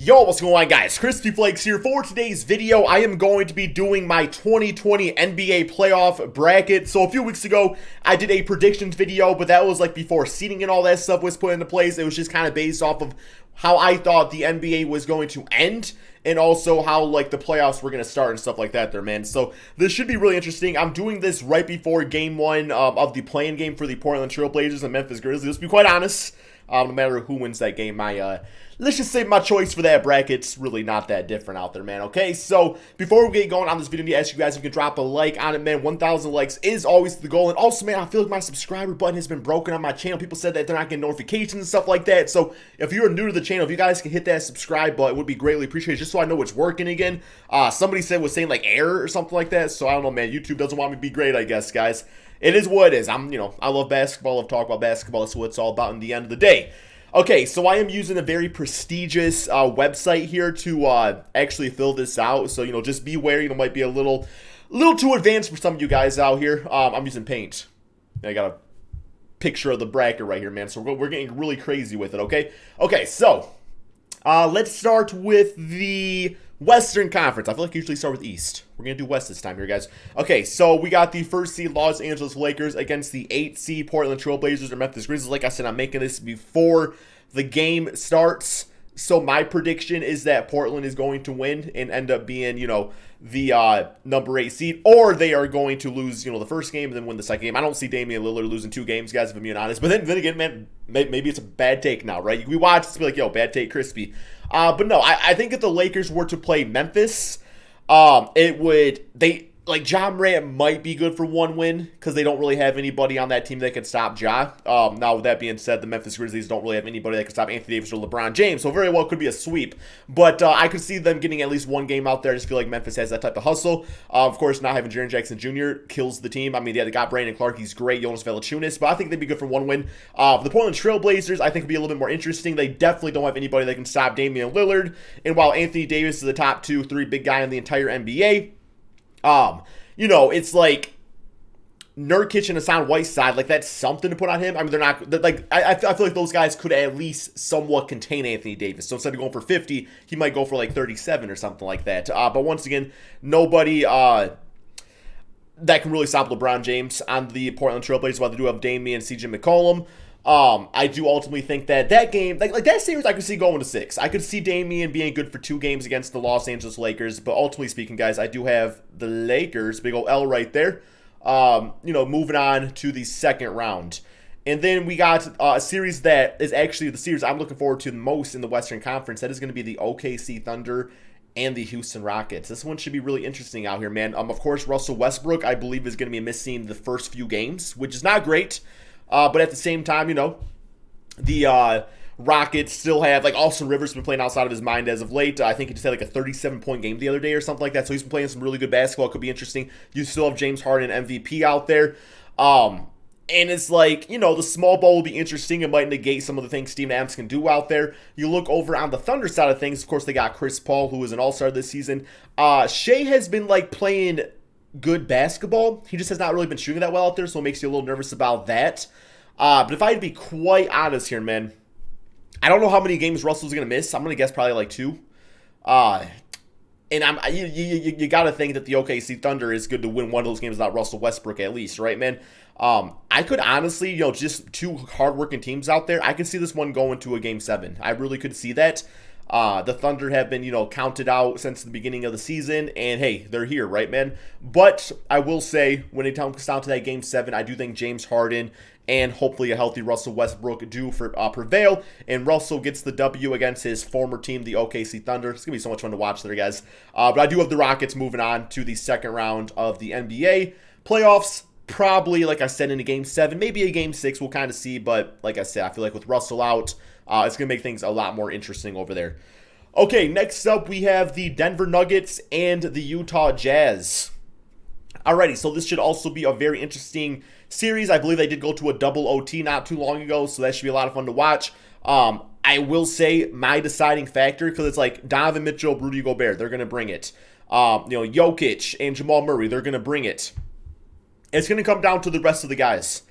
Yo, what's going on, guys? KrispyFlakes here. For today's video, I am going to be doing my 2020 NBA playoff bracket. So a few weeks ago, I did a predictions video, but that was like before seeding and all that stuff was put into place. It was just kind of based off of how I thought the NBA was going to end, and also how like the playoffs were going to start and stuff like that there, man. So this should be really interesting. I'm doing this right before game one of the play-in game for the Portland Trail Blazers and Memphis Grizzlies. Let's be quite honest. No matter who wins that game, let's just say my choice for that bracket's really not that different out there, man. Okay, so before we get going on this video, I need to ask you guys if you can drop a like on it, man. 1,000 likes is always the goal. And also, man, I feel like my subscriber button has been broken on my channel. People said that they're not getting notifications and stuff like that. So if you're new to the channel, if you guys can hit that subscribe button, it would be greatly appreciated, just so I know it's working again. Somebody was saying like error or something like that. So I don't know, man. YouTube doesn't want me to be great, I guess, guys. It is what it is. I love basketball. I love talk about basketball. That's what it's all about in the end of the day. Okay, so I am using a very prestigious website here to actually fill this out. So, just beware. Might be a little too advanced for some of you guys out here. I'm using Paint. I got a picture of the bracket right here, man. So we're getting really crazy with it, okay? Okay, so let's start with the Western Conference. I feel like I usually start with East. We're going to do West this time here, guys. Okay, so we got the first seed Los Angeles Lakers against the 8th seed Portland Trail Blazers or Memphis Grizzlies. Like I said, I'm making this before the game starts. So my prediction is that Portland is going to win and end up being, the number 8 seed. Or they are going to lose, the first game and then win the second game. I don't see Damian Lillard losing 2 games, guys, if I'm being honest. But then again, man, maybe it's a bad take now, right? We watch this and be like, yo, bad take, Crispy. But no, I think if the Lakers were to play Memphis, Ja Morant might be good for 1 win because they don't really have anybody on that team that can stop Ja. Now, with that being said, the Memphis Grizzlies don't really have anybody that can stop Anthony Davis or LeBron James, so very well could be a sweep. But I could see them getting at least 1 game out there. I just feel like Memphis has that type of hustle. Of course, not having Jaren Jackson Jr. kills the team. I mean, yeah, they got Brandon Clark. He's great. Jonas Valanciunas. But I think they'd be good for 1 win. The Portland Trail Blazers, I think, would be a little bit more interesting. They definitely don't have anybody that can stop Damian Lillard. And while Anthony Davis is the top 2-3 big guy in the entire NBA, it's like Nurkic and Hassan Whiteside, like that's something to put on him. I mean, I feel like those guys could at least somewhat contain Anthony Davis. So instead of going for 50, he might go for like 37 or something like that. But once again, nobody that can really stop LeBron James on the Portland Trail Blazers, while they do have Damian and CJ McCollum. I do ultimately think that game, like that series, I could see going to 6. I could see Damian being good for 2 games against the Los Angeles Lakers, but ultimately speaking, guys, I do have the Lakers, big old L right there, moving on to the second round. And then we got a series that is actually the series I'm looking forward to the most in the Western Conference. That is going to be the OKC Thunder and the Houston Rockets. This one should be really interesting out here, man. Of course, Russell Westbrook, I believe, is going to be missing the first few games, which is not great. But at the same time, the Rockets still have, like, Austin Rivers been playing outside of his mind as of late. I think he just had, like, a 37-point game the other day or something like that. So he's been playing some really good basketball. It could be interesting. You still have James Harden, MVP, out there. And it's like, the small ball will be interesting. It might negate some of the things Steven Adams can do out there. You look over on the Thunder side of things. Of course, they got Chris Paul, who is an all-star this season. Shea has been, like, playing good basketball. He just has not really been shooting that well out there, so it makes you a little nervous about that. But if I had to be quite honest here, man, I don't know how many games Russell's going to miss. I'm going to guess probably like 2. And you got to think that the OKC Thunder is good to win one of those games without Russell Westbrook at least, right, man? I could honestly, just 2 hardworking teams out there, I could see this one going to a Game 7. I really could see that. The Thunder have been, counted out since the beginning of the season, and hey, they're here, right, man? But I will say, when it comes down to that Game 7, I do think James Harden and hopefully a healthy Russell Westbrook do prevail, and Russell gets the W against his former team, the OKC Thunder. It's going to be so much fun to watch there, guys. But I do have the Rockets moving on to the second round of the NBA playoffs. Probably, like I said, in a Game 7, maybe a Game 6, we'll kind of see. But like I said, I feel like with Russell out, it's going to make things a lot more interesting over there. Okay, next up we have the Denver Nuggets and the Utah Jazz. Alrighty, so this should also be a very interesting series. I believe they did go to a double OT not too long ago, so that should be a lot of fun to watch. I will say my deciding factor, because it's like Donovan Mitchell, Rudy Gobert, they're going to bring it. Jokic and Jamal Murray, they're going to bring it. It's going to come down to the rest of the guys.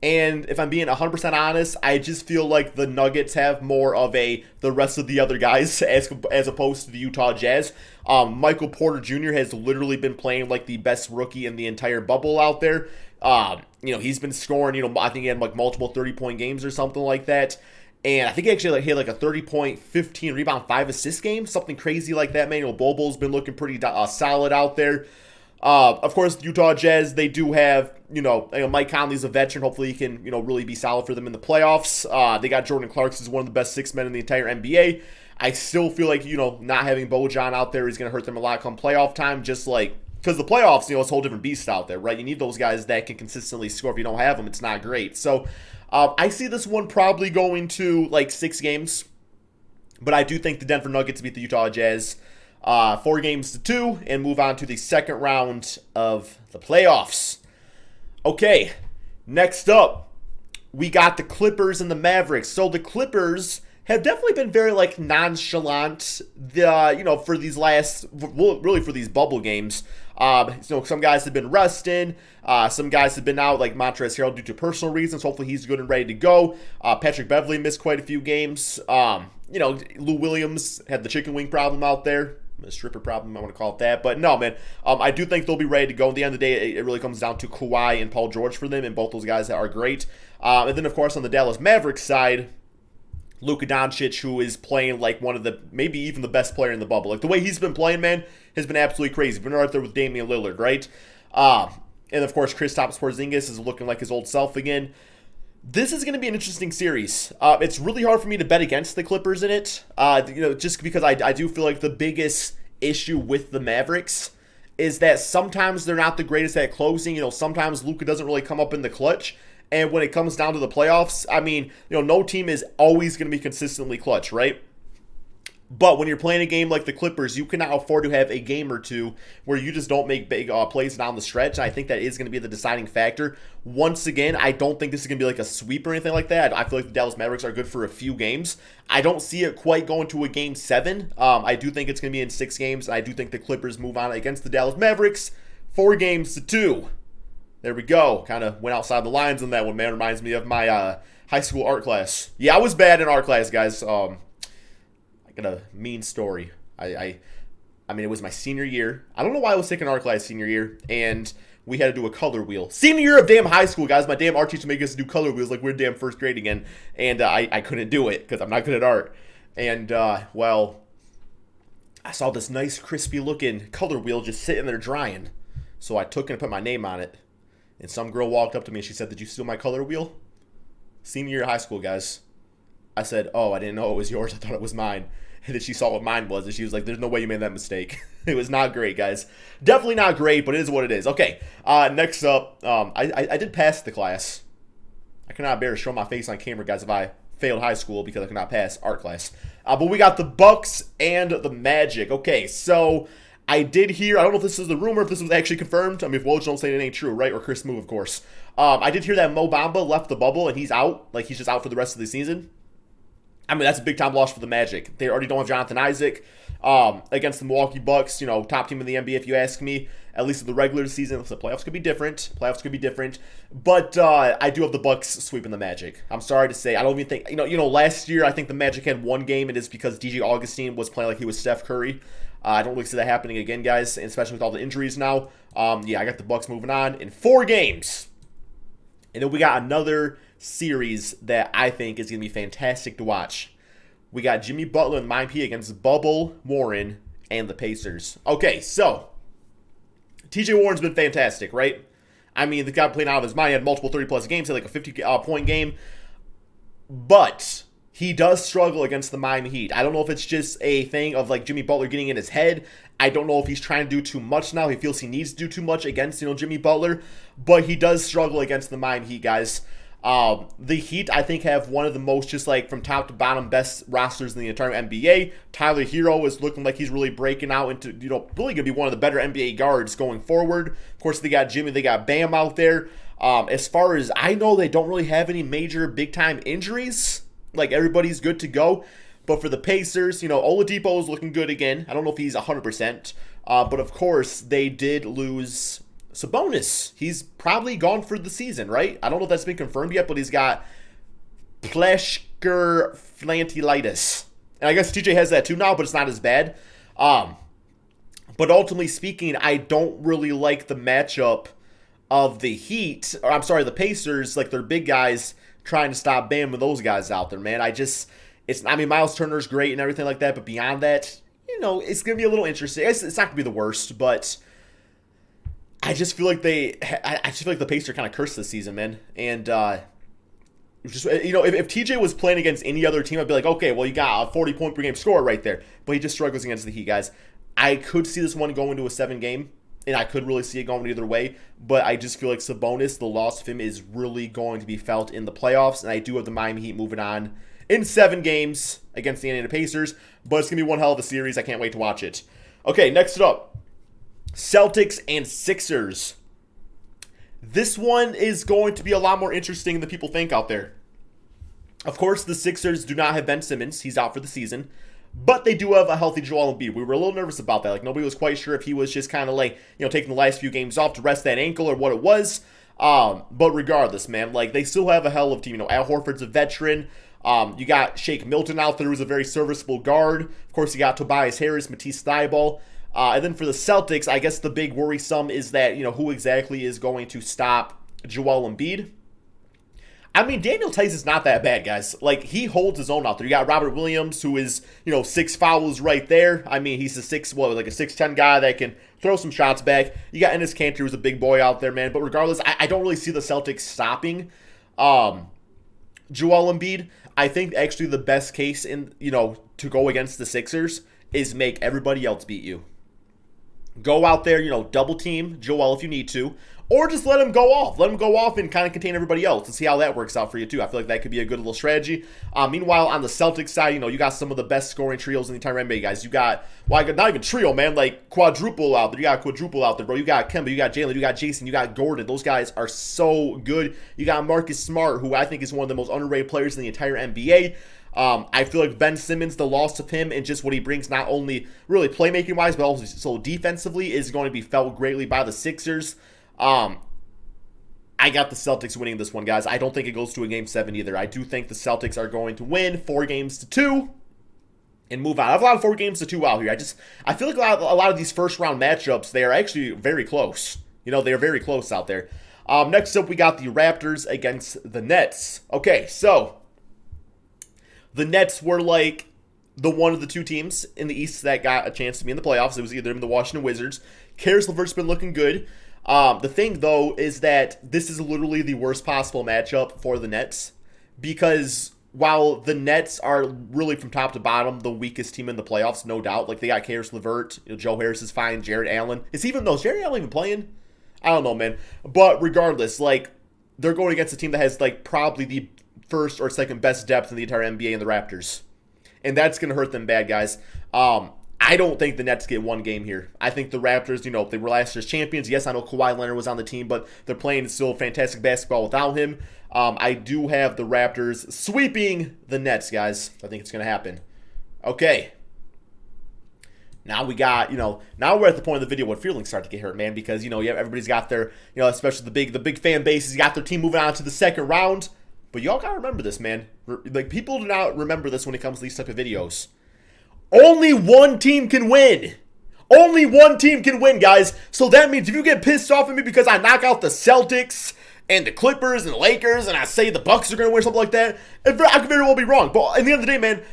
And if I'm being 100% honest, I just feel like the Nuggets have more of the rest of the other guys as opposed to the Utah Jazz. Michael Porter Jr. has literally been playing like the best rookie in the entire bubble out there. He's been scoring, I think he had like multiple 30-point games or something like that. And I think he actually hit like a 30-point, 15 rebound, 5 assist game, something crazy like that, man. Bobo's been looking pretty solid out there. Of course, the Utah Jazz, they do have, Mike Conley's a veteran. Hopefully he can, really be solid for them in the playoffs. They got Jordan Clarkson, one of the best 6 men in the entire NBA. I still feel like, not having Bojan out there is going to hurt them a lot come playoff time, just like, because the playoffs, it's a whole different beast out there, right? You need those guys that can consistently score. If you don't have them, it's not great. So I see this one probably going to like 6 games, but I do think the Denver Nuggets beat the Utah Jazz 4-2 and move on to the second round of the playoffs. Okay, next up, we got the Clippers and the Mavericks. So the Clippers have definitely been very like nonchalant, for these for these bubble games. Some guys have been resting. Some guys have been out, like Montrezl Harrell, due to personal reasons. Hopefully he's good and ready to go. Patrick Beverley missed quite a few games. Lou Williams had the chicken wing problem out there. A stripper problem, I want to call it that. But no, man, I do think they'll be ready to go. At the end of the day, it really comes down to Kawhi and Paul George for them, and both those guys are great. And then, of course, on the Dallas Mavericks side, Luka Doncic, who is playing like one of the, maybe even the best player in the bubble. Like the way he's been playing, man, has been absolutely crazy. Been right there with Damian Lillard, right? And of course, Kristaps Porzingis is looking like his old self again. This is going to be an interesting series. It's really hard for me to bet against the Clippers in it, just because I do feel like the biggest issue with the Mavericks is that sometimes they're not the greatest at closing. Sometimes Luka doesn't really come up in the clutch. And when it comes down to the playoffs, I mean, no team is always going to be consistently clutch, right? But when you're playing a game like the Clippers, you cannot afford to have a game or two where you just don't make big plays down the stretch. And I think that is going to be the deciding factor. Once again, I don't think this is going to be like a sweep or anything like that. I feel like the Dallas Mavericks are good for a few games. I don't see it quite going to a game 7. I do think it's going to be in 6 games. I do think the Clippers move on against the Dallas Mavericks 4-2. There we go. Kind of went outside the lines on that one, man. Reminds me of my high school art class. Yeah, I was bad in art class, guys. I got a mean story. I mean, it was my senior year. I don't know why I was taking art class senior year, and we had to do a color wheel. Senior year of damn high school, guys. My damn art teacher made us do color wheels like we're damn first grade again, and I couldn't do it because I'm not good at art. And, I saw this nice, crispy-looking color wheel just sitting there drying. So I took it and put my name on it. And some girl walked up to me and she said, "Did you steal my color wheel?" Senior year of high school, guys. I said, "Oh, I didn't know it was yours. I thought it was mine." And then she saw what mine was, and she was like, "There's no way you made that mistake." It was not great, guys. Definitely not great, but it is what it is. Okay, next up, I did pass the class. I cannot bear to show my face on camera, guys, if I failed high school because I could not pass art class. But we got the Bucks and the Magic. Okay, so I did hear, I don't know if this is the rumor, if this was actually confirmed. I mean, if Woj don't say it ain't true, right? Or Chris Move, of course. I did hear that Mo Bamba left the bubble and he's out. Like, he's just out for the rest of the season. I mean, that's a big-time loss for the Magic. They already don't have Jonathan Isaac against the Milwaukee Bucks, top team in the NBA, if you ask me. At least in the regular season. The playoffs could be different. But I do have the Bucks sweeping the Magic. I'm sorry to say. I don't even think, last year I think the Magic had one game, and it's because DJ Augustine was playing like he was Steph Curry. I don't really see that happening again, guys, and especially with all the injuries now. I got the Bucks moving on in 4 games. And then we got another series that I think is going to be fantastic to watch. We got Jimmy Butler and Miami Heat against Bubble Warren and the Pacers. Okay, so TJ Warren's been fantastic, right? I mean, the guy playing out of his mind. He had multiple 30-plus games, had like a 50-point game. But he does struggle against the Miami Heat. I don't know if it's just a thing of like Jimmy Butler getting in his head. I don't know if he's trying to do too much now. He feels he needs to do too much against, Jimmy Butler. But he does struggle against the Miami Heat, guys. The Heat, I think, have one of the most, just like from top to bottom, best rosters in the entire NBA. Tyler Hero is looking like he's really breaking out into, really going to be one of the better NBA guards going forward. Of course, they got Jimmy, they got Bam out there. As far as I know, they don't really have any major big-time injuries. Like, everybody's good to go. But for the Pacers, Oladipo is looking good again. I don't know if he's 100%. But, of course, they did lose Sabonis, he's probably gone for the season, right? I don't know if that's been confirmed yet, but he's got plexicurphlantitis. And I guess TJ has that too now, but it's not as bad. But ultimately speaking, I don't really like the matchup of the Heat, or I'm sorry, the Pacers, like their big guys trying to stop Bam with those guys out there, man. I mean, Miles Turner's great and everything like that, but beyond that, it's going to be a little interesting. It's not going to be the worst, but I just feel like the Pacers are kind of cursed this season, man. And, just if TJ was playing against any other team, I'd be like, okay, well, you got a 40-point per game scorer right there. But he just struggles against the Heat, guys. I could see this one going to a 7-game, and I could really see it going either way. But I just feel like Sabonis, the loss of him, is really going to be felt in the playoffs. And I do have the Miami Heat moving on in 7 games against the Indiana Pacers. But it's going to be one hell of a series. I can't wait to watch it. Okay, next up, Celtics and Sixers. This one is going to be a lot more interesting than people think out there. Of course, the Sixers do not have Ben Simmons. He's out for the season. But they do have a healthy Joel Embiid. We were a little nervous about that. Like, nobody was quite sure if he was just kind of like, taking the last few games off to rest that ankle or what it was. But regardless, man, like, they still have a hell of a team. Al Horford's a veteran. You got Shake Milton out there, who's a very serviceable guard. Of course, you got Tobias Harris, Matisse Thybulle. And then for the Celtics, I guess the big worrisome is that, who exactly is going to stop Joel Embiid. I mean, Daniel Tice is not that bad, guys. Like, he holds his own out there. You got Robert Williams, who is, 6 fouls right there. I mean, he's a 6'10" guy that can throw some shots back. You got Enes Kanter, who's a big boy out there, man. But regardless, I don't really see the Celtics stopping Joel Embiid. I think actually the best case to go against the Sixers is make everybody else beat you. Go out there, double team Joel if you need to. Or just let him go off. Let him go off and kind of contain everybody else and see how that works out for you, too. I feel like that could be a good little strategy. Meanwhile, on the Celtics side, you got some of the best scoring trios in the entire NBA, guys. You got, not even trio, man, like quadruple out there. You got quadruple out there, bro. You got Kemba, you got Jalen, you got Jason, you got Gordon. Those guys are so good. You got Marcus Smart, who I think is one of the most underrated players in the entire NBA. I feel like Ben Simmons, the loss of him and just what he brings, not only really playmaking-wise, but also defensively, is going to be felt greatly by the Sixers. I got the Celtics winning this one, guys. I don't think it goes to a Game 7 either. I do think the Celtics are going to win 4-2 and move on. I have a lot of 4-2 out here. I feel like a lot of these first-round matchups, they are actually very close. They are very close out there. Next up, we got the Raptors against the Nets. Okay, so the Nets were like the one of the 2 teams in the East that got a chance to be in the playoffs. It was either the Washington Wizards. Caris LeVert's been looking good. The thing, though, is that this is literally the worst possible matchup for the Nets because while the Nets are really from top to bottom the weakest team in the playoffs, no doubt. Like, they got Caris LeVert, Joe Harris is fine, Jared Allen. Is Jared Allen even playing? I don't know, man. But regardless, like, they're going against a team that has, like, probably the first or second best depth in the entire NBA in the Raptors. And that's going to hurt them bad, guys. I don't think the Nets get one game here. I think the Raptors, they were last year's champions. Yes, I know Kawhi Leonard was on the team, but they're playing still fantastic basketball without him. I do have the Raptors sweeping the Nets, guys. I think it's going to happen. Okay. Now we got, now we're at the point of the video where feelings start to get hurt, man, because, everybody's got their, especially the big fan bases, got their team moving on to the second round. But y'all got to remember this, man. Like, people do not remember this when it comes to these type of videos. Only one team can win. Only one team can win, guys. So that means if you get pissed off at me because I knock out the Celtics and the Clippers and the Lakers and I say the Bucks are going to win, something like that, I could very well be wrong. But at the end of the day, man,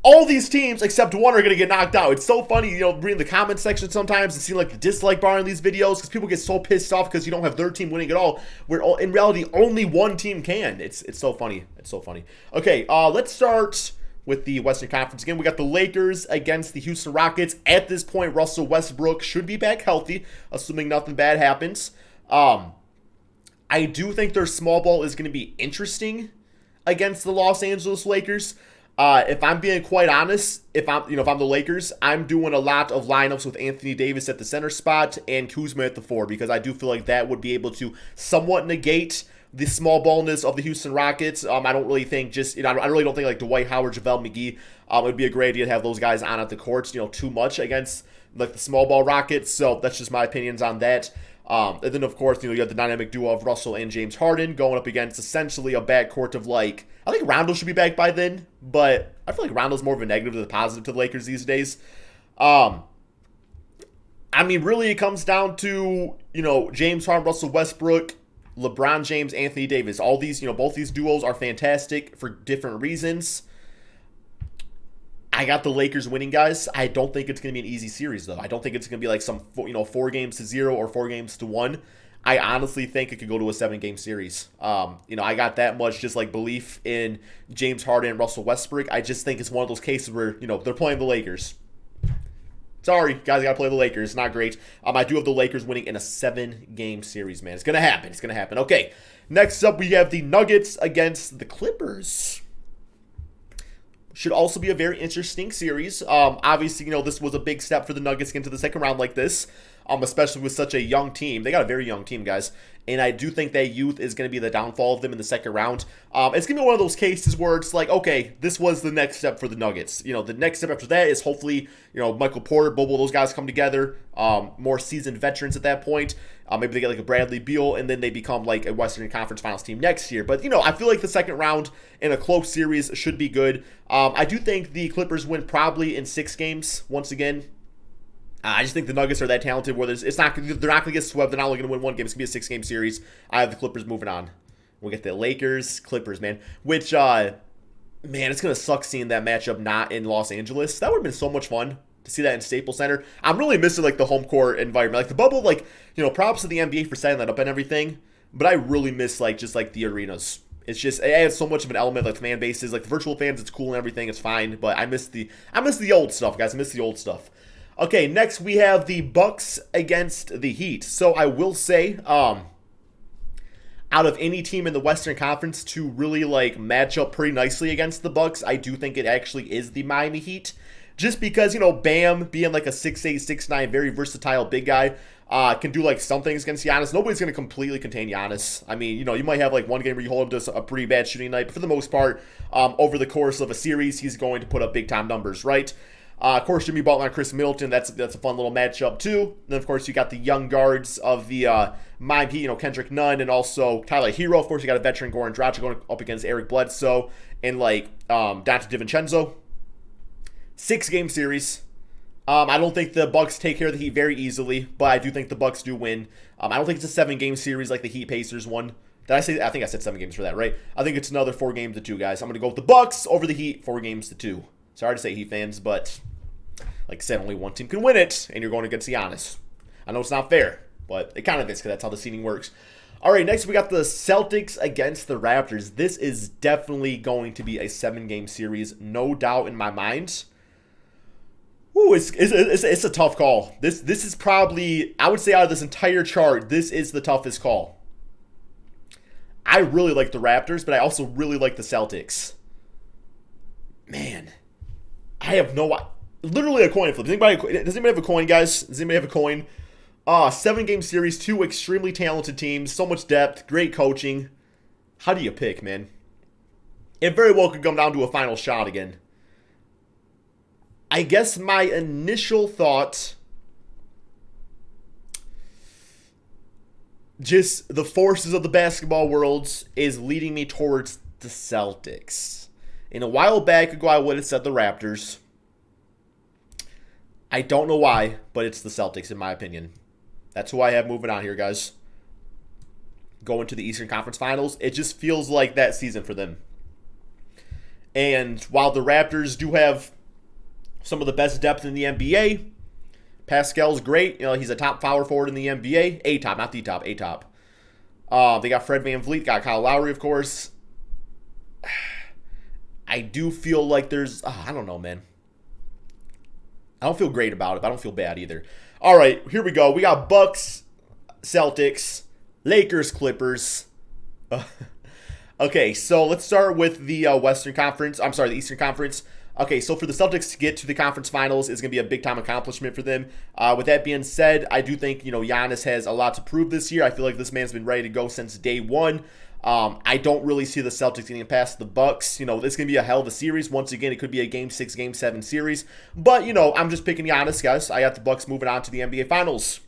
all these teams except one are going to get knocked out. It's so funny, reading the comment section sometimes and seeing like the dislike bar in these videos because people get so pissed off because you don't have their team winning at all. Where in reality, only one team can. It's so funny. It's so funny. Okay, let's start with the Western Conference. Again, we got the Lakers against the Houston Rockets. At this point, Russell Westbrook should be back healthy, assuming nothing bad happens. I do think their small ball is going to be interesting against the Los Angeles Lakers. If I'm being quite honest, if I'm the Lakers, I'm doing a lot of lineups with Anthony Davis at the center spot and Kuzma at the 4 because I do feel like that would be able to somewhat negate the small ballness of the Houston Rockets. I don't really think I really don't think like Dwight Howard, JaVale McGee, it would be a great idea to have those guys on at the courts, too much against like the small ball Rockets. So that's just my opinions on that. And then, of course, you have the dynamic duo of Russell and James Harden going up against essentially a backcourt of like, I think Rondo should be back by then, but I feel like Rondo's more of a negative than a positive to the Lakers these days. I mean, really, it comes down to, James Harden, Russell Westbrook, LeBron James, Anthony Davis. All these, both these duos are fantastic for different reasons. I got the Lakers winning, guys. I don't think it's going to be an easy series, though. I don't think it's going to be like some, 4-0 or 4-1. I honestly think it could go to a 7-game series. I got that much just like belief in James Harden and Russell Westbrook. I just think it's one of those cases where, they're playing the Lakers. Sorry, guys, I got to play the Lakers. Not great. I do have the Lakers winning in a 7-game series, man. It's going to happen. It's going to happen. Okay, next up we have the Nuggets against the Clippers. Should also be a very interesting series. Obviously, this was a big step for the Nuggets into the second round like this, especially with such a young team. They got a very young team, guys. And I do think that youth is going to be the downfall of them in the second round. It's going to be one of those cases where it's like, okay, this was the next step for the Nuggets. The next step after that is hopefully, Michael Porter, Bobo, those guys come together. More seasoned veterans at that point. Maybe they get like a Bradley Beal, and then they become like a Western Conference Finals team next year. But, I feel like the second round in a close series should be good. I do think the Clippers win probably in 6 games once again. I just think the Nuggets are that talented where they're not going to get swept. They're not only going to win one game. It's going to be a 6-game series. I have the Clippers moving on. We'll get the Lakers, Clippers, man. Which, it's going to suck seeing that matchup not in Los Angeles. That would have been so much fun to see that in Staples Center. I'm really missing, like, the home court environment. Like, the bubble, like, props to the NBA for setting that up and everything. But I really miss, like, just, like, the arenas. It's just, it adds so much of an element, like, fan bases. Like, the virtual fans, it's cool and everything. It's fine. But I miss the old stuff, guys. I miss the old stuff. Okay, next we have the Bucks against the Heat. So I will say, out of any team in the Western Conference to really like match up pretty nicely against the Bucks, I do think it actually is the Miami Heat. Just because, Bam being like a 6'8", 6'9", very versatile big guy, can do like some things against Giannis. Nobody's going to completely contain Giannis. I mean, you might have like one game where you hold him to a pretty bad shooting night, but for the most part, over the course of a series, he's going to put up big time numbers, right? Of course, Jimmy Butler and Chris Middleton, that's a fun little matchup too. Then, of course, you got the young guards of the Miami Heat, Kendrick Nunn and also Tyler Hero. Of course, you got a veteran Goran Dragic going up against Eric Bledsoe and like Dante DiVincenzo. 6-game series. I don't think the Bucks take care of the Heat very easily, but I do think the Bucks do win. I don't think it's a 7-game series like the Heat Pacers one. Did I say? I think I said 7 games for that, right? I think it's another 4-2, guys. I'm going to go with the Bucks over the Heat, 4-2. Sorry to say, Heat fans, but like I said, only one team can win it, and you're going against Giannis. I know it's not fair, but it kind of is because that's how the seeding works. All right, next we got the Celtics against the Raptors. This is definitely going to be a 7-game series, no doubt in my mind. Ooh, it's a tough call. This is probably, I would say out of this entire chart, this is the toughest call. I really like the Raptors, but I also really like the Celtics. Man. I have literally a coin flip. Does anybody have a coin, guys? Does anybody have a coin? 7-game series, 2 extremely talented teams, so much depth, great coaching. How do you pick, man? It very well could come down to a final shot again. I guess my initial thought, just the forces of the basketball worlds, is leading me towards the Celtics. And a while back ago, I would have said the Raptors. I don't know why, but it's the Celtics, in my opinion. That's who I have moving on here, guys. Going to the Eastern Conference Finals, it just feels like that season for them. And while the Raptors do have some of the best depth in the NBA, Pascal's great. He's a top power forward in the NBA. A-top, not the top, A-top. They got Fred VanVleet, got Kyle Lowry, of course. I do feel like there's, I don't know, man. I don't feel great about it, but I don't feel bad either. All right, here we go. We got Bucks, Celtics, Lakers, Clippers. Okay, so let's start with the the Eastern Conference. Okay, so for the Celtics to get to the conference finals is going to be a big-time accomplishment for them. With that being said, I do think, Giannis has a lot to prove this year. I feel like this man's been ready to go since day one. I don't really see the Celtics getting past the Bucks. This is going to be a hell of a series. Once again, it could be a Game 6, Game 7 series. But, I'm just picking Giannis, guys. I got the Bucks moving on to the NBA Finals.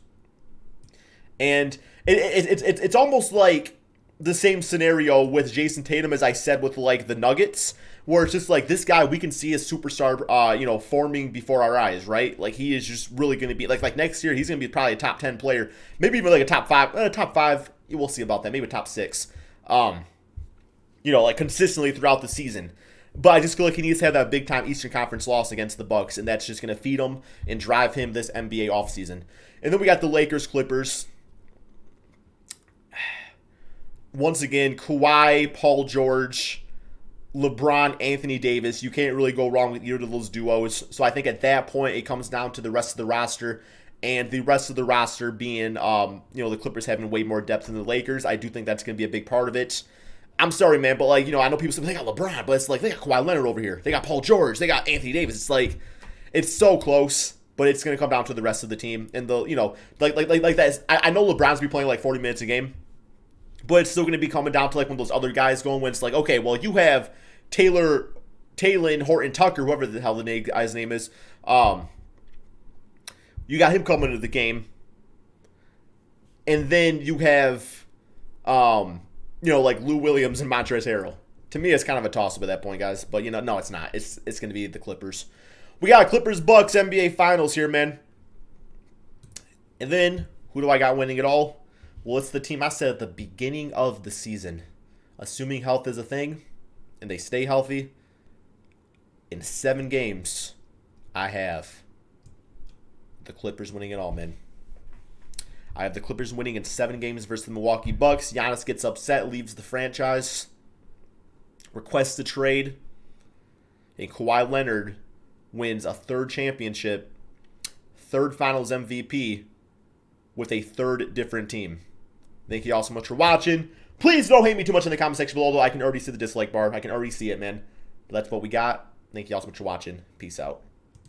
And it's almost like the same scenario with Jason Tatum as I said with like the Nuggets, where it's just like this guy we can see a superstar, forming before our eyes, right? Like he is just really going to be like next year he's going to be probably a top 10 player, maybe even like a top five. We'll see about that, maybe a top 6. Like consistently throughout the season. But I just feel like he needs to have that big time Eastern Conference loss against the Bucks, and that's just going to feed him and drive him this NBA offseason. And then we got the Lakers Clippers. Once again, Kawhi, Paul George, LeBron, Anthony Davis. You can't really go wrong with either of those duos. So I think at that point it comes down to the rest of the roster. And the rest of the roster being, the Clippers having way more depth than the Lakers. I do think that's going to be a big part of it. I'm sorry, man, but, I know people say they got LeBron, but it's like they got Kawhi Leonard over here. They got Paul George. They got Anthony Davis. It's like, it's so close, but it's going to come down to the rest of the team. And, like that is, I know LeBron's be playing like 40 minutes a game, but it's still going to be coming down to like one of those other guys going when it's like, okay, well, you have Taylor, Horton Tucker, whoever the hell the guy's name is. You got him coming into the game. And then you have, like Lou Williams and Montrezl Harrell. To me, it's kind of a toss-up at that point, guys. But, no, it's not. It's going to be the Clippers. We got Clippers-Bucks NBA Finals here, man. And then, who do I got winning it all? Well, it's the team I said at the beginning of the season. Assuming health is a thing, and they stay healthy, in 7 games, I have the Clippers winning it all, man. I have the Clippers winning in 7 games versus the Milwaukee Bucks. Giannis gets upset, leaves the franchise, requests a trade, and Kawhi Leonard wins a 3rd championship, 3rd Finals MVP with a 3rd different team. Thank you all so much for watching. Please don't hate me too much in the comment section below, although I can already see the dislike bar. I can already see it, man. But that's what we got. Thank you all so much for watching. Peace out.